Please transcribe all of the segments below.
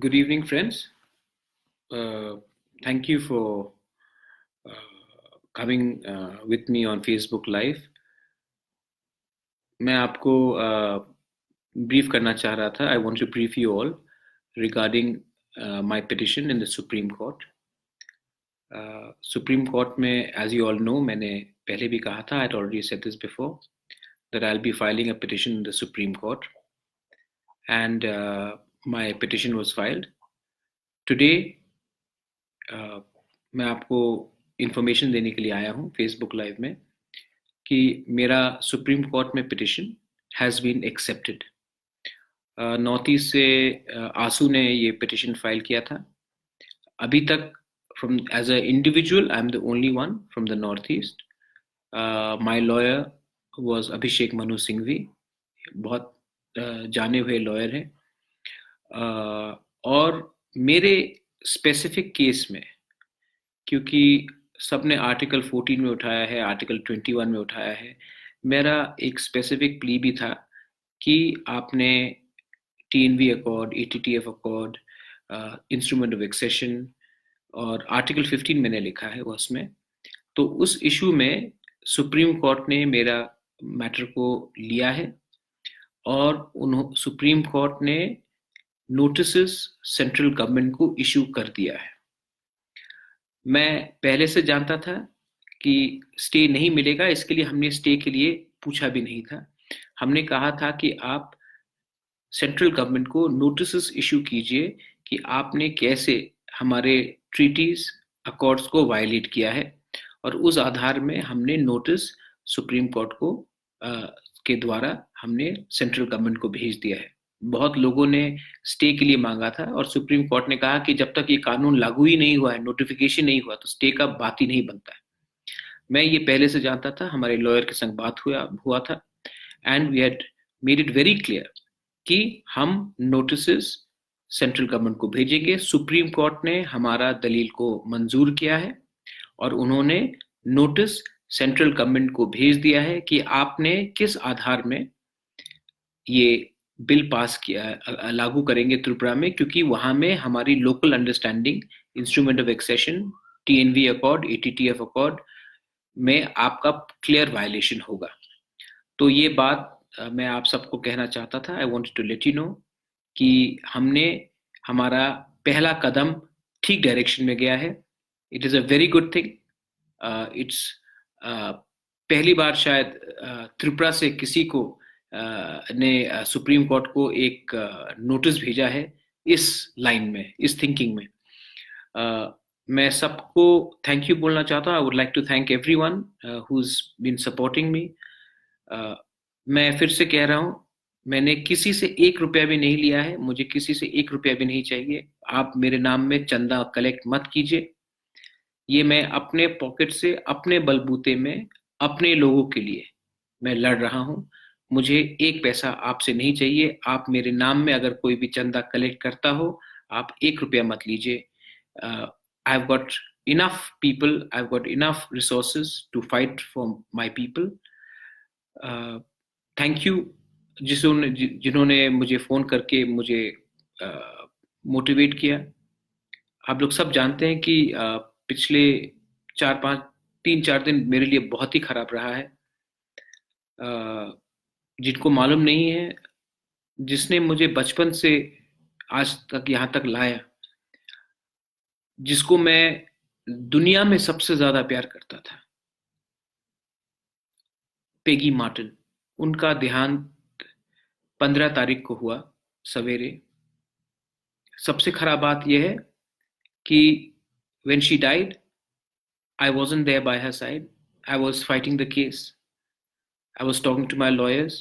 Good evening, friends. Uh, Thank you for coming with me on Facebook Live. मैं आपको brief करना चाह रहा था. I want to brief you all regarding my petition in the Supreme Court. Supreme Court में, as you all know, मैंने पहले भी कहा था, I had already said this before, that I'll be filing a petition in the Supreme Court, and my petition was filed. Today, मैं आपको information देने के लिए आया हूँ फेसबुक लाइव में कि मेरा सुप्रीम कोर्ट में petition has been accepted. North east से आंसू ने ये पिटिशन फाइल किया था. अभी तक from as a individual I am the only one from the north east. My lawyer was Abhishek Manu Singhvi. बहुत जाने हुए लॉयर हैं. और मेरे स्पेसिफिक केस में, क्योंकि सबने आर्टिकल 14 में उठाया है, आर्टिकल 21 में उठाया है, मेरा एक स्पेसिफिक प्ली भी था कि आपने TNV accord, ATTF accord, instrument of accession और आर्टिकल 15 मैंने लिखा है उसमें. तो उस इशू में सुप्रीम कोर्ट ने मेरा मैटर को लिया है और सुप्रीम कोर्ट ने नोटिसेस सेंट्रल गवर्नमेंट को इशू कर दिया है. मैं पहले से जानता था कि स्टे नहीं मिलेगा, इसके लिए हमने स्टे के लिए पूछा भी नहीं था. हमने कहा था कि आप सेंट्रल गवर्नमेंट को नोटिसेस इशू कीजिए कि आपने कैसे हमारे ट्रीटीज अकॉर्ड्स को वायलेट किया है, और उस आधार में हमने नोटिस सुप्रीम कोर्ट को के द्वारा हमने सेंट्रल गवर्नमेंट को भेज दिया है. बहुत लोगों ने स्टे के लिए मांगा था और सुप्रीम कोर्ट ने कहा कि जब तक ये कानून लागू ही नहीं हुआ है, नोटिफिकेशन नहीं हुआ, तो स्टे का बात ही नहीं बनता है. मैं ये पहले से जानता था, हमारे लॉयर के संग बात हुआ था, and we had made it very clear कि हम नोटिसेस सेंट्रल गवर्नमेंट को भेजेंगे. सुप्रीम कोर्ट ने हमारा दलील को मंजूर किया है और उन्होंने नोटिस सेंट्रल गवर्नमेंट को भेज दिया है कि आपने किस आधार में ये बिल पास किया, लागू करेंगे त्रिपुरा में, क्योंकि वहां में हमारी local understanding, instrument of accession, TNV accord, ATTF accord में आपका क्लियर वायलेशन होगा. तो ये बात मैं आप सबको कहना चाहता था. I wanted to let you know कि हमने हमारा पहला कदम ठीक डायरेक्शन में गया है. It is a very good thing. It's पहली बार शायद त्रिपुरा से किसी को ने सुप्रीम कोर्ट को एक नोटिस भेजा है इस लाइन में, इस थिंकिंग में. मैं सबको थैंक यू बोलना चाहता हूँ. I would like to thank everyone who is been supporting me. मैं फिर से कह रहा हूँ, मैंने किसी से 1 रुपया भी नहीं लिया है, मुझे किसी से 1 रुपया भी नहीं चाहिए. आप मेरे नाम में चंदा कलेक्ट मत कीजिए. ये मैं अपने पॉकेट से, अपने बलबूते में, अपने लोगों के लिए मैं लड़ रहा हूँ. मुझे 1 पैसा आपसे नहीं चाहिए. आप मेरे नाम में अगर कोई भी चंदा कलेक्ट करता हो, आप 1 रुपया मत लीजिए. I have got enough people, I have got enough resources to fight for my people. Thank you जिन्होंने मुझे फ़ोन करके मुझे मोटिवेट किया. आप लोग सब जानते हैं कि पिछले 4-5 3-4 दिन मेरे लिए बहुत ही खराब रहा है. जिनको मालूम नहीं है, जिसने मुझे बचपन से आज तक यहाँ तक लाया, जिसको मैं दुनिया में सबसे ज़्यादा प्यार करता था, पेगी मार्टिन, उनका देहांत 15 तारीख को हुआ सवेरे. सबसे खराब बात यह है कि when she died, I wasn't there by her side. I was fighting the case. I was talking to my lawyers.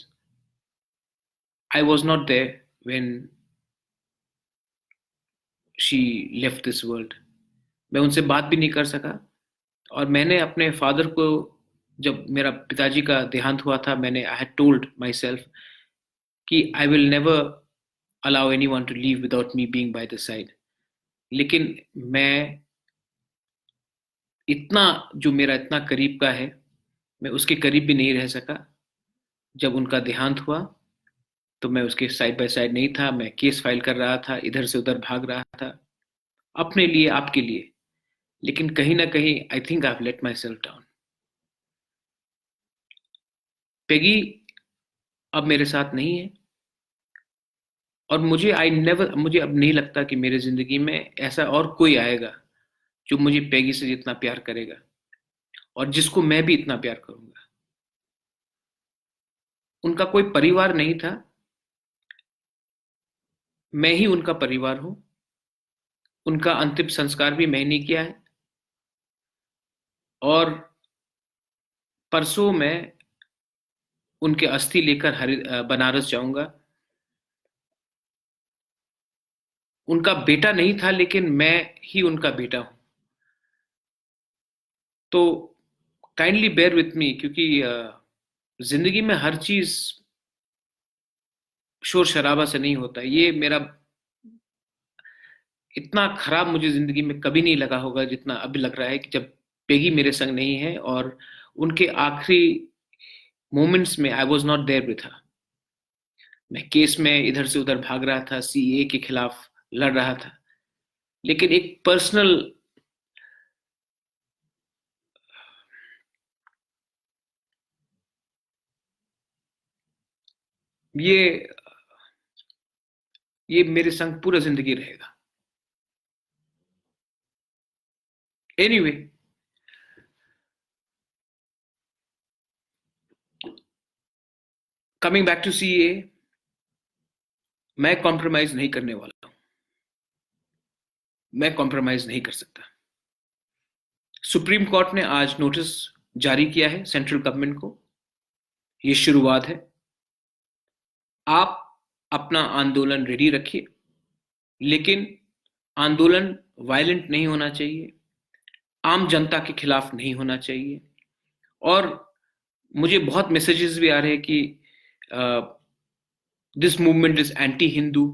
I was not there when she left this world. मैं उनसे बात भी नहीं कर सका. और मैंने अपने फादर को, जब मेरा पिताजी का देहांत हुआ था, मैंने I had told myself कि I will never allow anyone to leave without me being by the side. लेकिन मैं इतना, जो मेरा इतना करीब का है, मैं उसके करीब भी नहीं रह सका. जब उनका देहांत हुआ तो मैं उसके साइड बाय साइड नहीं था, मैं केस फाइल कर रहा था, इधर से उधर भाग रहा था, अपने लिए, आपके लिए। लेकिन कहीं ना कहीं I think I have let my self down. Peggy अब मेरे साथ नहीं है, और मुझे अब नहीं लगता कि मेरे जिंदगी में ऐसा और कोई आएगा जो मुझे पेगी से जितना प्यार करेगा, और जिसको मैं भी इतना प्यार करूंगा। उनका कोई परिवार नहीं था, मैं ही उनका परिवार हूं। उनका अंतिम संस्कार भी मैंने किया है, और परसों मैं उनके अस्थि लेकर बनारस जाऊंगा। उनका बेटा नहीं था, लेकिन मैं ही उनका बेटा हूं। तो काइंडली बेयर विथ मी, क्योंकि जिंदगी में हर चीज शोर शराबा से नहीं होता। ये मेरा इतना खराब मुझे जिंदगी में कभी नहीं लगा होगा जितना अभी लग रहा है, कि जब पेगी मेरे संग नहीं है, और उनके आखिरी मोमेंट्स में I was not there with her. मैं केस में इधर से उधर भाग रहा था, सीए के खिलाफ लड़ रहा था, लेकिन एक पर्सनल ये ये मेरे संग पूरा जिंदगी रहेगा। Anyway, coming back to CA, मैं कॉम्प्रोमाइज नहीं करने वाला हूं। मैं कॉम्प्रोमाइज नहीं कर सकता। सुप्रीम कोर्ट ने आज नोटिस जारी किया है सेंट्रल गवर्नमेंट को। ये शुरुआत है। आप अपना आंदोलन रेडी रखिए, लेकिन आंदोलन वायलेंट नहीं होना चाहिए, आम जनता के खिलाफ नहीं होना चाहिए। और मुझे बहुत मैसेजेस भी आ रहे हैं कि this movement is anti Hindu,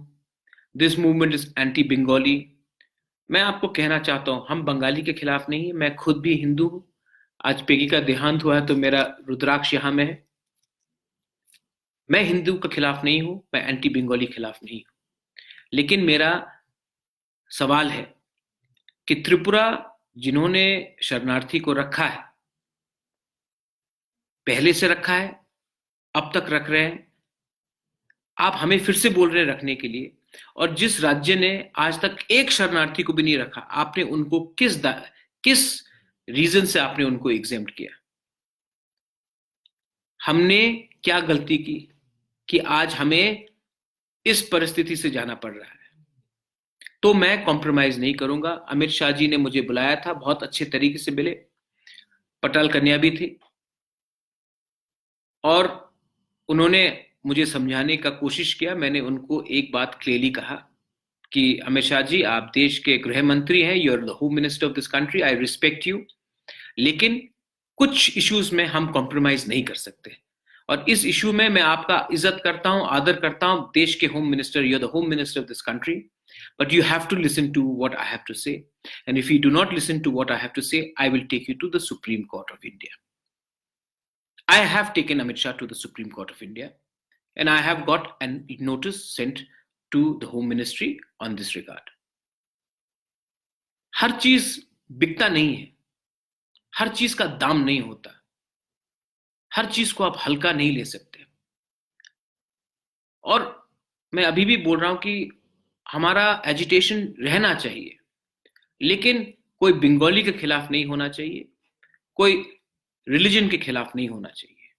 this movement is anti Bengali. मैं आपको कहना चाहता हूं, हम बंगाली के खिलाफ नहीं है, मैं खुद भी हिंदू हूं। आज पेगी का देहांत हुआ है तो मेरा रुद्राक्ष यहां में है। मैं हिंदू के खिलाफ नहीं हूं, मैं एंटी बंगाली खिलाफ नहीं हूं। लेकिन मेरा सवाल है कि त्रिपुरा, जिन्होंने शरणार्थी को रखा है, पहले से रखा है, अब तक रख रहे हैं, आप हमें फिर से बोल रहे हैं रखने के लिए। और जिस राज्य ने आज तक एक शरणार्थी को भी नहीं रखा, आपने उनको किस रीजन से आपने उनको एग्जेम्प्ट किया? हमने क्या गलती की कि आज हमें इस परिस्थिति से जाना पड़ रहा है? तो मैं कॉम्प्रोमाइज नहीं करूंगा। अमित शाह जी ने मुझे बुलाया था, बहुत अच्छे तरीके से मिले, पटाल कन्या भी थी, और उन्होंने मुझे समझाने का कोशिश किया। मैंने उनको एक बात क्लियरली कहा कि अमित शाह जी, आप देश के गृह मंत्री हैं, you are the home minister of this country, I respect you, लेकिन कुछ इश्यूज में हम कॉम्प्रोमाइज नहीं कर सकते। और इस इशू में मैं आपका इज्जत करता हूं, आदर करता हूं, देश के home minister, you are the home minister of this country, but you have to listen to what I have to say. And if you do not listen to what I have to say, I will take you to the Supreme Court of India. I have taken Amit Shah to the Supreme Court of India, and I have got a notice sent to the Home Ministry on this regard. हर चीज बिकता नहीं है, हर चीज का दाम नहीं होता, हर चीज को आप हल्का नहीं ले सकते। और मैं अभी भी बोल रहा हूं कि हमारा एजिटेशन रहना चाहिए, लेकिन कोई बंगाली के खिलाफ नहीं होना चाहिए, कोई रिलीजन के खिलाफ नहीं होना चाहिए।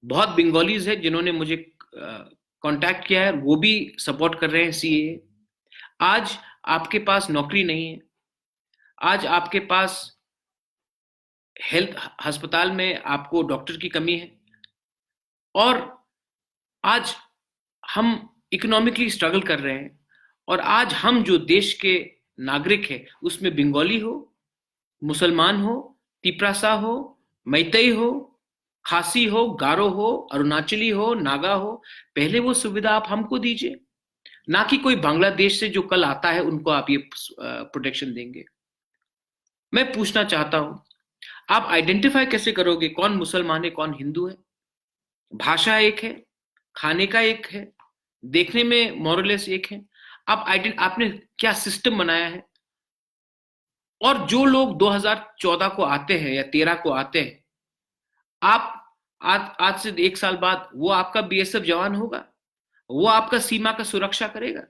बहुत बंगालीज है जिन्होंने मुझे कांटेक्ट किया है, वो भी सपोर्ट कर रहे हैं सीए। आज आपके पास नौकरी नहीं है, आज आपके पास हेल्थ अस्पताल में आपको डॉक्टर की कमी है, और आज हम इकोनॉमिकली स्ट्रगल कर रहे हैं, और आज हम जो देश के नागरिक हैं, उसमें बंगाली हो, मुसलमान हो, तिपरासा हो, मैतई हो, खासी हो, गारो हो, अरुणाचली हो, नागा हो, पहले वो सुविधा आप हमको दीजिए, ना कि कोई बांग्लादेश से जो कल आता है उनको आप ये प्रोटेक्शन देंगे। मैं पूछना चाहता हूं, आप आइडेंटिफाई कैसे करोगे कौन मुसलमान है, कौन हिंदू है? भाषा एक है, खाने का एक है, देखने में मोरलेस एक है। आपने क्या सिस्टम बनाया है? और जो लोग 2014 को आते हैं या 13 को आते हैं, आप आज से 1 साल बाद वो आपका बीएसएफ जवान होगा, वो आपका सीमा का सुरक्षा करेगा।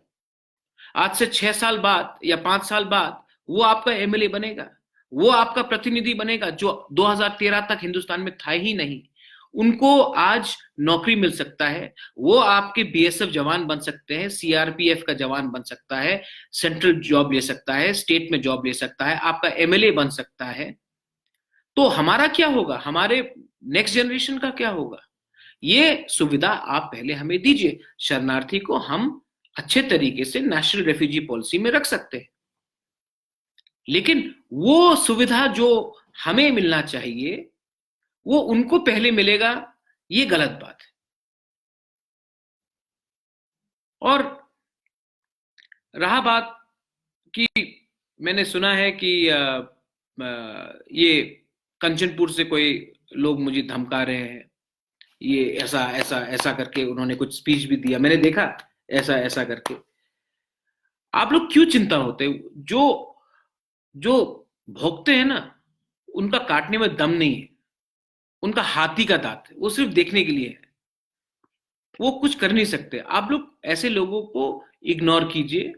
आज से 6 साल बाद या 5 साल बाद वो आपका एमएलए बनेगा, वो आपका प्रतिनिधि बनेगा, जो 2013 तक हिंदुस्तान में था ही नहीं। उनको आज नौकरी मिल सकता है, वो आपके बीएसएफ जवान बन सकते हैं, सीआरपीएफ का जवान बन सकता है, सेंट्रल जॉब ले सकता है, स्टेट में जॉब ले सकता है, आपका एमएलए बन सकता है। तो हमारा क्या होगा, हमारे नेक्स्ट जनरेशन का क्या होगा? ये सुविधा आप पहले हमें दीजिए। शरणार्थी को हम अच्छे तरीके से नेशनल रेफ्यूजी पॉलिसी में रख सकते हैं, लेकिन वो सुविधा जो हमें मिलना चाहिए वो उनको पहले मिलेगा, ये गलत बात है। और रहा बात कि मैंने सुना है कि ये कंचनपुर से कोई लोग मुझे धमका रहे हैं, ये ऐसा ऐसा ऐसा करके उन्होंने कुछ स्पीच भी दिया, मैंने देखा ऐसा ऐसा करके। आप लोग क्यों चिंता होते? जो जो भोगते हैं ना, उनका काटने में दम नहीं है, उनका हाथी का दांत है, वो सिर्फ देखने के लिए है, वो कुछ कर नहीं सकते। आप लोग ऐसे लोगों को इग्नोर कीजिए।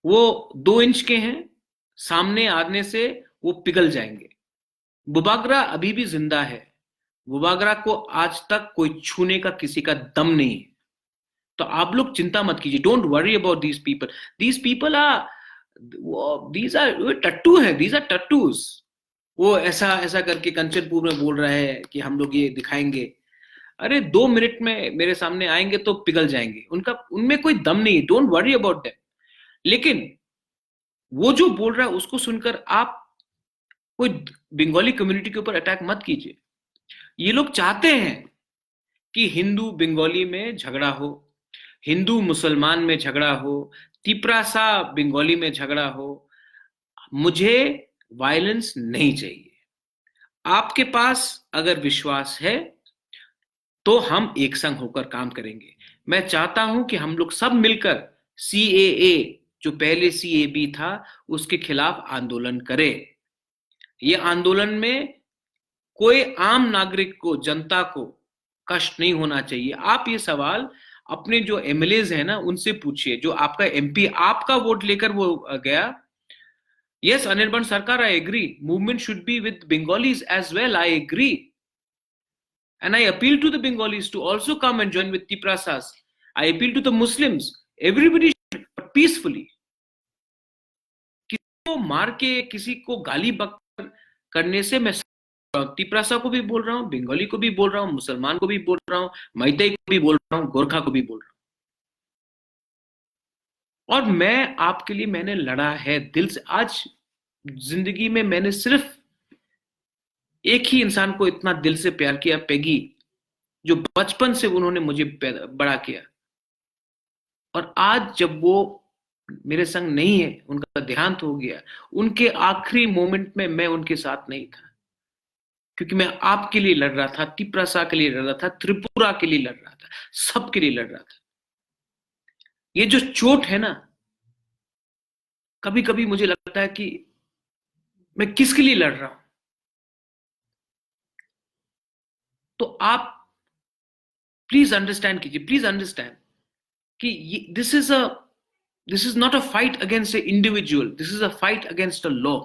वो 2 इंच के हैं, सामने आने से वो पिघल जाएंगे। बुबागरा अभी भी जिंदा है, बुबागरा को आज तक कोई छूने का किसी का दम नहीं है। तो आप लोग चिंता मत कीजिए, don't worry about these people are, these are टट्टू है, दीज आर टट्टूज। वो ऐसा ऐसा करके कंचनपुर में बोल रहा है कि हम लोग ये दिखाएंगे। अरे 2 मिनट में मेरे सामने आएंगे तो पिघल जाएंगे, उनमें कोई दम नहीं है, डोंट वरी अबाउट दैट। लेकिन वो जो बोल रहा है उसको सुनकर आप कोई बंगाली कम्युनिटी के ऊपर अटैक मत कीजिए। ये लोग चाहते हैं कि हिंदू बंगाली में झगड़ा हो, हिंदू मुसलमान में झगड़ा हो, तिपरासा बंगाली में झगड़ा हो। मुझे वायलेंस नहीं चाहिए। आपके पास अगर विश्वास है तो हम एक संग होकर काम करेंगे। मैं चाहता हूं कि हम लोग सब मिलकर सीएए, जो पहले सीएबी था, उसके खिलाफ आंदोलन करें। ये आंदोलन में कोई आम नागरिक को, जनता को कष्ट नहीं होना चाहिए। आप ये सवाल अपने जो एमएलएज हैं ना उनसे पूछिए, जो आपका एमपी आपका वोट लेकर वो गया। Yes, Anirban Sarkar, I agree, movement should be with Bengalis as well, I agree, and I appeal to the Bengalis to also come and join with Tiprasas. I appeal to the Muslims, everybody should, but peacefully. किसी को मार के, किसी को गाली बककर करने से मैं तिपरासा को भी बोल रहा हूं, बंगाली को भी बोल रहा हूं, मुसलमान को भी बोल रहा हूं, मैतेई को भी बोल रहा हूं, गोरखा को भी बोल रहा हूं। और मैं आपके लिए मैंने लड़ा है दिल से। आज जिंदगी में मैंने सिर्फ एक ही इंसान को इतना दिल से प्यार किया, पेगी, जो बचपन से उन्होंने मुझे बड़ा किया। और आज जब वो मेरे संग नहीं है, उनका देहांत हो गया, उनके आखिरी मोमेंट में मैं उनके साथ नहीं था, क्योंकि मैं आपके लिए लड़ रहा था, तिपरासा के लिए लड़ रहा था, त्रिपुरा के लिए लड़ रहा था, सबके लिए लड़ रहा था। ये जो चोट है ना, कभी कभी मुझे लगता है कि मैं किसके लिए लड़ रहा हूं। तो आप प्लीज अंडरस्टैंड कीजिए, प्लीज अंडरस्टैंड कि this is not a fight against A individual, this is a fight against a law.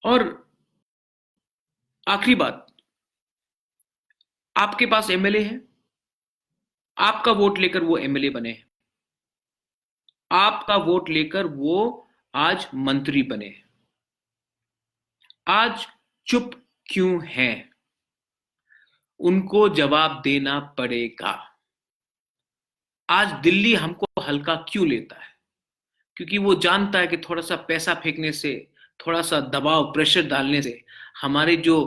और आखिरी बात, आपके पास एमएलए है, आपका वोट लेकर वो एमएलए बने हैं, आपका वोट लेकर वो आज मंत्री बने। आज चुप क्यों है? उनको जवाब देना पड़ेगा। आज दिल्ली हमको हल्का क्यों लेता है? क्योंकि वो जानता है कि थोड़ा सा पैसा फेंकने से, थोड़ा सा दबाव, प्रेशर डालने से हमारे जो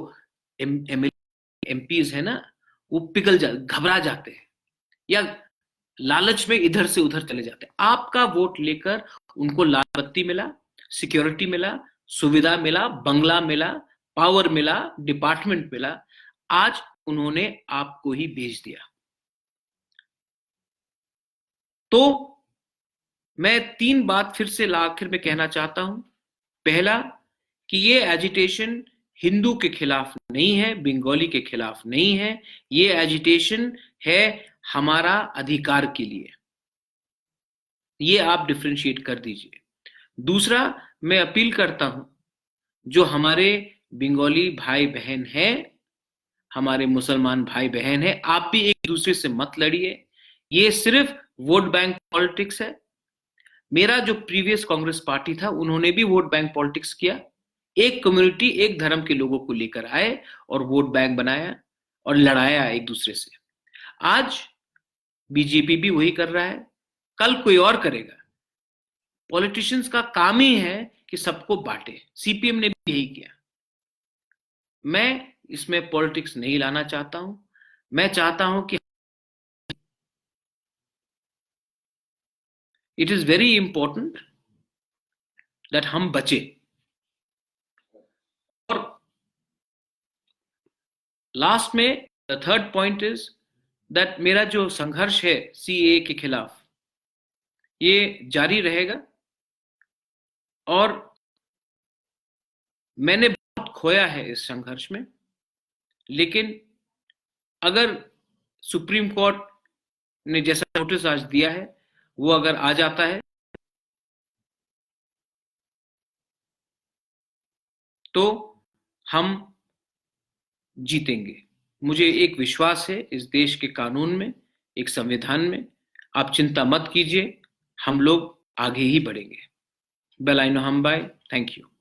एमपीज है ना, वो घबरा जाते हैं, या लालच में इधर से उधर चले जाते हैं। आपका वोट लेकर उनको लाल बत्ती मिला, सिक्योरिटी मिला, सुविधा मिला, बंगला मिला, पावर मिला, डिपार्टमेंट मिला, आज उन्होंने आपको ही भेज दिया। तो मैं 3 बात फिर से आखिर में कहना चाहता हूं। पहला, कि ये एजिटेशन हिंदू के खिलाफ नहीं है, बंगाली के खिलाफ नहीं है, ये एजिटेशन है हमारा अधिकार के लिए। ये आप डिफरेंशिएट कर दीजिए। दूसरा, मैं अपील करता हूं, जो हमारे बंगाली भाई बहन हैं, हमारे मुसलमान भाई बहन हैं, आप भी एक दूसरे से मत लड़िए। ये सिर्फ वोट बैंक पॉलिटिक्स है। मेरा जो प्रीवियस कांग्रेस पार्टी था, उन्होंने भी वोट बैंक पॉलिटिक्स किया। एक कम्युनिटी, एक धर्म के लोगों को लेकर आए और वोट बैंक बनाया और लड़ाया एक दूसरे से। आज बीजेपी भी वही कर रहा है, कल कोई और करेगा। पॉलिटिशियंस का काम ही है कि सबको बांटे। सीपीएम ने भी यही किया। मैं इसमें पॉलिटिक्स नहीं लाना चाहता हूं। मैं चाहता हूं कि it is very important that हम बचे। और लास्ट में थर्ड पॉइंट इज दैट मेरा जो संघर्ष है सीए के खिलाफ, ये जारी रहेगा। और मैंने बहुत खोया है इस संघर्ष में, लेकिन अगर सुप्रीम कोर्ट ने जैसा नोटिस आज दिया है वो अगर आ जाता है तो हम जीतेंगे। मुझे एक विश्वास है इस देश के कानून में, एक संविधान में। आप चिंता मत कीजिए, हम लोग आगे ही बढ़ेंगे। बेलाइनो हम बाय। Thank you.